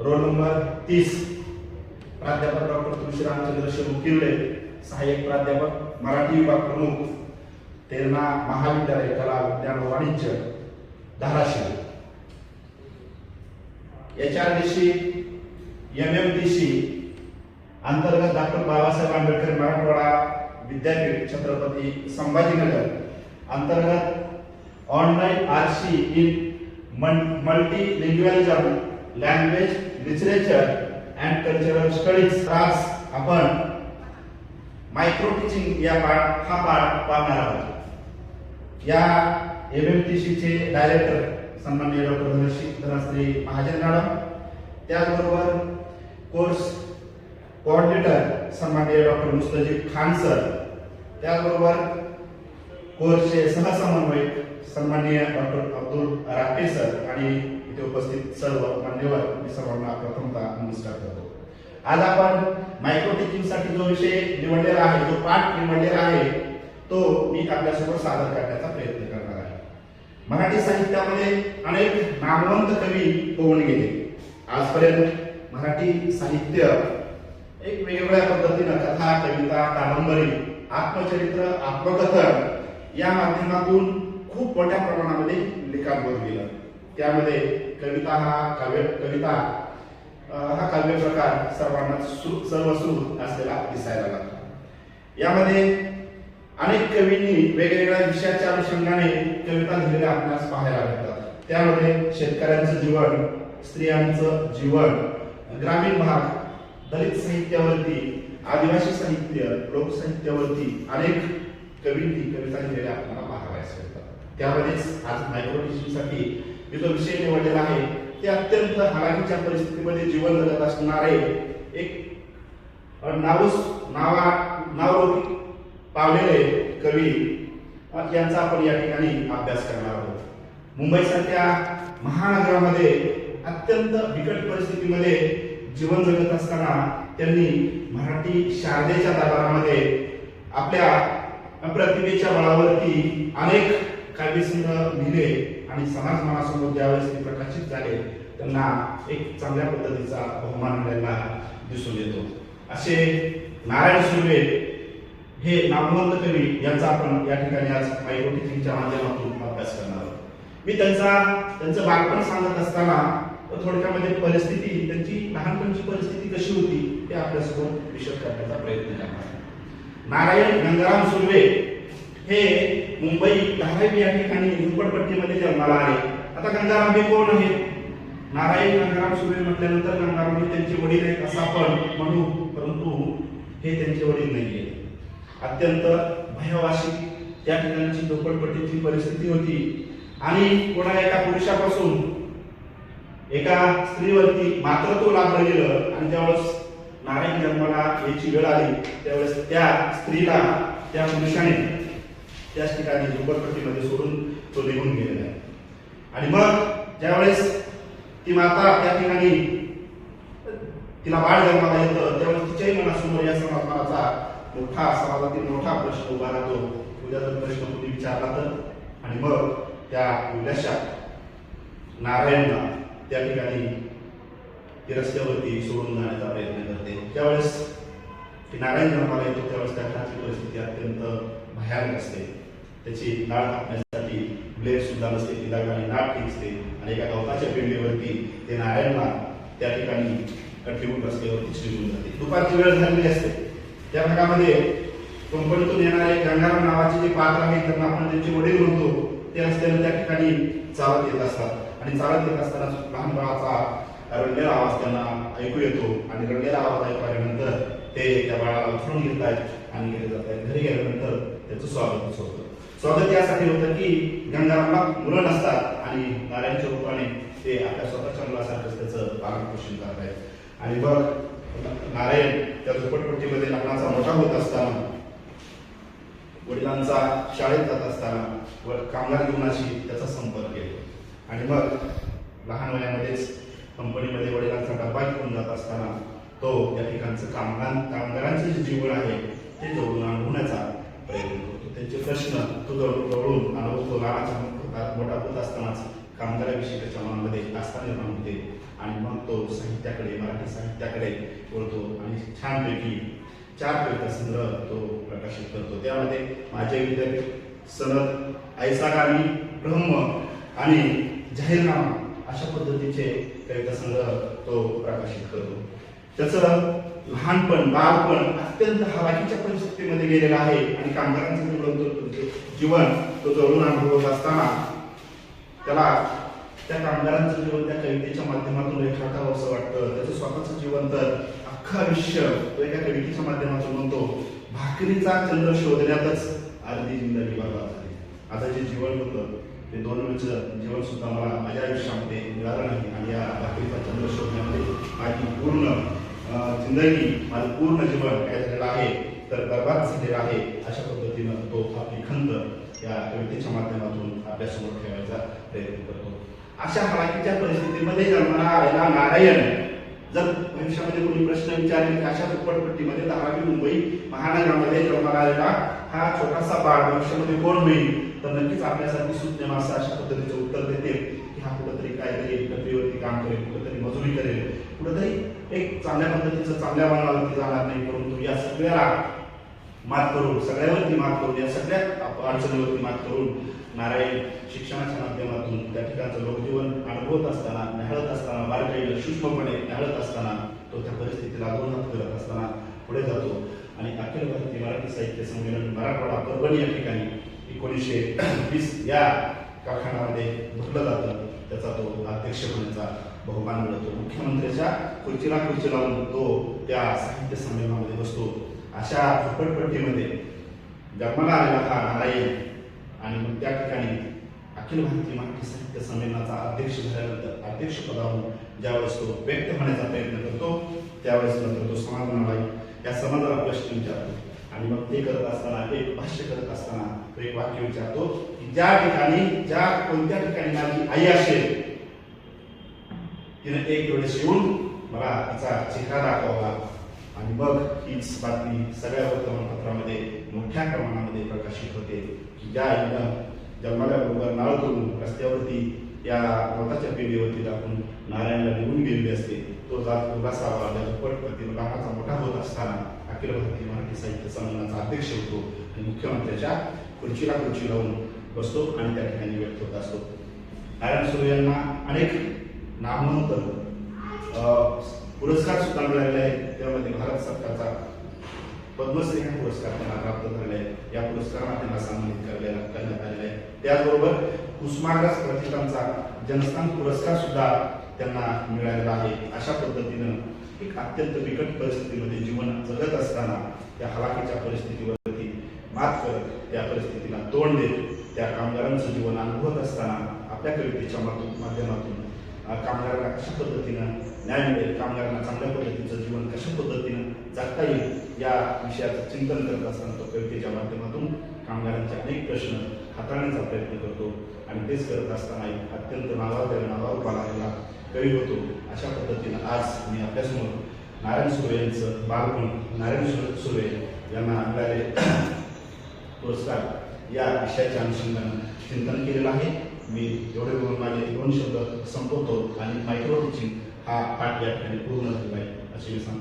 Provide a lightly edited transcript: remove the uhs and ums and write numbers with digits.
Roll number 30 प्राध्यापक doctor तुळशी रामचंद्र शिवकिर्डे, सहाय्यक प्राध्यापक मराठी विभाग प्रमुख तेरणा महाविद्यालय कला विज्ञान व वाणिज्य धाराशिव। HRDC MMDC अंतर्गत डॉक्टर बाबासाहेब आंबेडकर मराठवाडा विद्यापीठ छत्रपती संभाजीनगर अंतर्गत online RC in multilingualism language literature and cultural studies आज आपण मायक्रो टीचिंग या हा पाठ पाहणार आहोत। या MMDC चे डायरेक्टर सन्माननीय डॉक्टर धनश्री महाजन मॅडम, त्याचबरोबर कोर्स कोऑर्डिनेटर सन्माननीय डॉक्टर मुस्तजीब खान सर, त्याचबरोबर कोर्सचे सहसमन्वयक सन्माननीय डॉक्टर अब्दुल राठे सर आणि इथे उपस्थित सर्व मान्यवर, मी सर्वांना प्रथमतः नमस्कार करतो। आज आपण मायक्रो टीचिंग साठी जो विषय निवडलेला आहे, जो पाठ निवडलेला आहे, तो मी आपल्यासमोर सादर करण्याचा प्रयत्न करणार आहे। मराठी साहित्यामध्ये अनेक नामवंत कवी होऊन गेले। आजपर्यंत मराठी साहित्य एक वेगवेगळ्या पद्धतीने कथा, कविता, कादंबरी, आत्मचरित्र, आत्मकथन या माध्यमातून खूप मोठ्या प्रमाणामध्ये लिखाण होत गेलं। त्यामध्ये कविता हा काव्य प्रकार सर्वांना सर्वश्रुत असलेला दिसायला लागला। यामध्ये अनेक कवींनी वेगवेगळ्या विषयाच्या अनुषंगाने कविता लिहिलेल्या आपल्यास पाहायला मिळतात। त्यामध्ये शेतकऱ्यांचं जीवन, स्त्रियांचं जीवन, ग्रामीण भाग, दलित साहित्यावरती, आदिवासी साहित्य, लोकसाहित्यावरती अनेक कवींनी कविता लिहिलेल्या आपल्याला पाहावयास मिळतात। त्यामध्येच आज मायक्रो टीचिंगसाठी मी जो विषय निवडलेला आहे ते अत्यंत हालाकीच्या परिस्थितीमध्ये जीवन जगत असणारे एक नावलौकिक पावलेले कवी यांचा आपण या ठिकाणी अभ्यास करणार आहोत। मुंबईसारख्या महानगरामध्ये अत्यंत बिकट परिस्थितीमध्ये जीवन जगत असताना त्यांनी मराठी शारदेच्या दरबारामध्ये आपल्या प्रतिभेच्या बळावरती अनेक काव्यसंग्रह लिहिले आणि समाज मनासमोर ज्यावेळेस ते प्रकाशित झाले त्यांना एक चांगल्या पद्धतीचा बहुमान मिळालेला दिसून येतो। असे नारायण सुर्वे हे नामवंत कवी यांचा आपण या ठिकाणी आज मायक्रो टीचिंगच्या माध्यमातून अभ्यास करणार आहोत। मी त्यांचं बालपण सांगत असताना थोडक्यामध्ये परिस्थिती, त्यांची लहानपणची परिस्थिती कशी होती ते आपल्यासमोर विशद करण्याचा प्रयत्न करणार। नारायण गंगाराम सुर्वे हे मुंबई धारावी या ठिकाणी झोपडपट्टीमध्ये जन्माला आले। आता गंगाराम हे कोण आहेत? नारायण गंगाराम सुर्वे म्हटल्यानंतर गंगाराम हे त्यांचे वडील आहेत असं आपण म्हणू, परंतु हे त्यांचे वडील नाहीये। अत्यंत भयावाशी त्या ठिकाणची झोपडपट्टीची परिस्थिती होती आणि कोणा एका पुरुषापासून एका स्त्रीवरती मातृत्व लाभलं गेलं आणि त्यावेळेस नारायण जन्माला याची वेळ आली त्यावेळेस त्या स्त्रीला त्या पुरुषाने त्याच ठिकाणी झोपडपट्टीमध्ये सोडून तो निघून गेलेला आहे। आणि मग ज्यावेळेस ती माता त्या ठिकाणी तिला बाळ जन्माला येतं त्यावेळेस तिच्याही मनासमोर या समाजातील मोठा प्रश्न उभा राहतो। उद्या जर प्रश्न कुणी विचारला तर, आणि मग त्या उद्याशा नारायणला त्या ठिकाणी ती रस्त्यावरती सोडून जाण्याचा प्रयत्न करते। त्यावेळेस ती नारायण जन्माला येतो त्यावेळेस त्या घराची परिस्थिती अत्यंत भयानक असते। त्याची नाळ कापण्यासाठी ब्लेड सुद्धा नसते, तिला काही नाळ ठेचते आणि एका गवताच्या पेंडीवरती ते नारायणला त्या ठिकाणी ठेवून रस्त्यावरती चिरडून जाते। दुपारची वेळ झालेली असते। त्या भागामध्ये कंपनीतून येणारे गंगाराम नावाचे जे पात्र आहेत त्यांना आपण त्यांचे वडील म्हणतो, ते रस्त्याने त्या ठिकाणी चालत येत असतात आणि चालत येत असताना लहान बाळाचा रडलेला आवाज त्यांना ऐकू येतो आणि रडलेला आवाज ऐकू आल्यानंतर ते त्या बाळाला उचलून घेत आहेत आणि घरी जात आहेत। घरी गेल्यानंतर त्याचं स्वागत होतं। स्वागत यासाठी होतं की गंगारामला मुलं नसतात आणि नारायणच्या रूपाने ते आपल्या स्वतःच्या मुलासारखंच त्याचं पालन पोषण करत आहेत। आणि मग नारायण त्या झोपडपट्टीमध्ये लहानाचा मोठा होत असताना, वडिलांचा शाळेत जात असताना व कामगार जीवनाशी त्याचा संपर्क येतो आणि मग लहान वयामध्येच कंपनीमध्ये वडिलांचा डब्बा घेऊन जात असताना तो त्या ठिकाणचं कामगारांचं जे जीवन आहे ते जवळून अनुभवण्याचा प्रयत्न करतो। त्यांचे प्रश्न तो जवळून अनुभवतो। लहानाचा मोठा होत असतानाच कामगाराविषयी त्याच्या मनामध्ये आस्था निर्माण होते आणि मग तो साहित्याकडे, मराठी साहित्याकडे वळतो आणि छानपैकी 4 कविता संग्रह तो प्रकाशित करतो. त्यामध्ये माझे विद्यापीठ, सनद, ऐसागामी, ब्रह्म आणि जाहीरनामा अशा पद्धतीचे कविता संग्रह तो प्रकाशित करतो. त्याचं लहानपण, बालपण अत्यंत हलाखीच्या परिस्थितीमध्ये गेलेलं आहे आणि कामगारांचं जीवन तो जवळून अनुभवत असताना त्याला त्या कामगारांचं जीवन त्या कवितेच्या माध्यमातून रेखाटावं असं वाटतं. त्याचं स्वतःचं जीवन तर अख्खं आयुष्य तो एका कवितेच्या माध्यमातून म्हणतो, भाकरीचा चंद्र शोधण्यातच अर्धी जिंदगी बरबाद झाली. आता जे जीवन होतं ते 2 वेळचं जीवन सुद्धा मला माझ्या आयुष्यामध्ये मिळालं नाही आणि या भाकरीचा चंद्र शोधण्यामध्ये माझी पूर्ण जिंदगी, माझं पूर्ण जीवन काय झालेलं आहे तर बरबाद झालेलं आहे. अशा पद्धतीनं तो आपली खंत या कवितेच्या माध्यमातून आपल्यासमोर ठेवायचा प्रयत्न करतो. अशा हलाखीच्या परिस्थितीमध्ये जन्माला आलेला नारायण जर भविष्यामध्ये कोणी प्रश्न विचारले अशा झोपडपट्टीमध्ये 10वी मुंबई महानगरामध्ये जन्माला आलेला हा छोटासा बाळ भविष्यामध्ये कोण होईल तर नक्कीच आपल्यासाठी सुज्ञ माणसं अशा पद्धतीचे उत्तर देते की हा कुठंतरी काहीतरी नोकरीवरती काम करेल, कुठंतरी मजुरी करेल, कुठंतरी एक चांगल्या पद्धतीचं चांगल्या मार्गावरती जाणार नाही. परंतु या सगळ्याला मात करून, सगळ्यावरती मात करून, या सगळ्या अडचणीवरती मात करून नारायण शिक्षणाच्या माध्यमातून त्या ठिकाणचं लोकजीवन अनुभवत असताना, न्याहाळत असताना, बारकाईनं सूक्ष्मपणे न्याहाळत असताना तो त्या परिस्थितीला 2 हात करत असताना पुढे जातो आणि अखिल भारतीय मराठी साहित्य संमेलन मराठवाडा परभणी या ठिकाणी 1920 या कारखान्यामध्ये भरलं जातं. त्याचा तो अध्यक्ष होण्याचा बहुमान मिळतो. मुख्यमंत्र्याच्या खुर्चीला खुर्ची लावून तो त्या साहित्य संमेलनामध्ये बसतो. अशा झोपडपट्टीमध्ये जन्माला आलेला हा नारायण आणि मग त्या ठिकाणी अखिल भारतीय मराठी साहित्य संमेलनाचा अध्यक्ष झाल्यानंतर अध्यक्षपदावरून ज्यावेळेस तो व्यक्त होण्याचा प्रयत्न करतो त्यावेळेस नंतर तो समाधानाला या समाजाला प्रश्न विचारतो आणि मग ते करत असताना, एक भाष्य करत असताना तो एक वाक्य विचारतो की ज्या ठिकाणी, ज्या कोणत्या ठिकाणी माझी आई असेल तिने एक वेळेस येऊन मला तिचा चेहरा दाखवावा आणि मग हीच बातमी सगळ्या वर्तमानपत्रामध्ये मोठ्या प्रमाणामध्ये प्रकाशित होते की ज्या आईनं जन्माल्याबरोबर नाळ करून रस्त्यावरती या मताच्या पिढीवरती टाकून नारायणला निघून गेलेले असते, तो जात उल्हासावा झोपडपट्टीनं लहानाचा मोठा होत असताना अखिल भारतीय मराठी साहित्य संमेलनाचा अध्यक्ष होतो आणि मुख्यमंत्र्याच्या खुर्चीला खुर्ची लावून बसतो आणि त्या ठिकाणी व्यक्त होत असतो. नारायण सुर्वे यांना अनेक नामवंत पुरस्कार सुद्धा मिळालेले आहेत. त्यामध्ये भारत सरकारचा पद्मश्री हा पुरस्कार त्यांना प्राप्त झालेला आहे. या पुरस्कारांना त्यांना सन्मानित करण्यात आलेला आहे. त्याचबरोबर कुसुमाग्रज प्रतिष्ठानचा जनस्थान पुरस्कार सुद्धा त्यांना मिळालेला आहे. अशा पद्धतीनं एक अत्यंत बिकट परिस्थितीमध्ये जीवन जगत असताना त्या हलाखीच्या परिस्थितीवरती मात करत, त्या परिस्थितीला तोंड देत, त्या कामगारांचं जीवन अनुभवत असताना आपल्या कवितेच्या माध्यमातून कामगारांना कशा पद्धतीनं न्याय मिळेल, कामगारांना चांगल्या पद्धतीचं जीवन कशा पद्धतीनं जगता येईल या विषयाचं चिंतन करत असताना तो कवितेच्या माध्यमातून कामगारांचे अनेक प्रश्न हाताळण्याचा प्रयत्न करतो आणि तेच करत असताना एक अत्यंत नावावर आलेला कवी होतो. अशा पद्धतीनं आज मी आपल्यासमोर नारायण सुर्वे यांचं बालपण, नारायण सुर्वे यांना मिळालेले पुरस्कार या विषयाच्या अनुषंगानं चिंतन केलेलं आहे. मी एवढे बोलून माझे 2 शब्द संपवतो आणि मायक्रो टीचिंग हा पाठ या ठिकाणी पूर्ण झालेला आहे असे मी सांगतो.